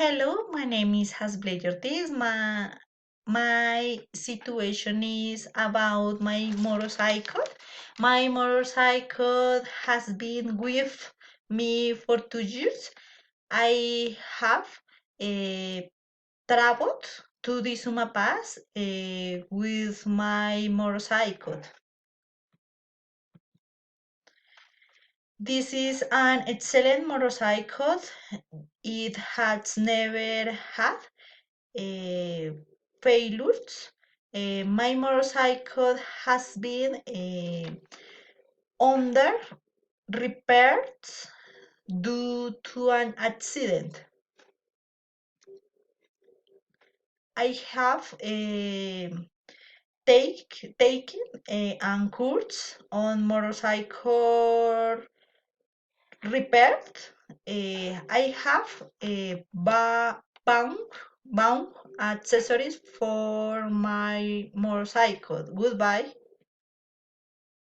Hello, my name is Hasbley Ortiz. My situation is about my motorcycle. My motorcycle has been with me for 2 years. I have traveled to the Suma Pass with my motorcycle. This is an excellent motorcycle. It has never had uh, failures. My motorcycle has been under repaired due to an accident. I have taken a course on motorcycle repaired. I have bound accessories for my motorcycle. Goodbye.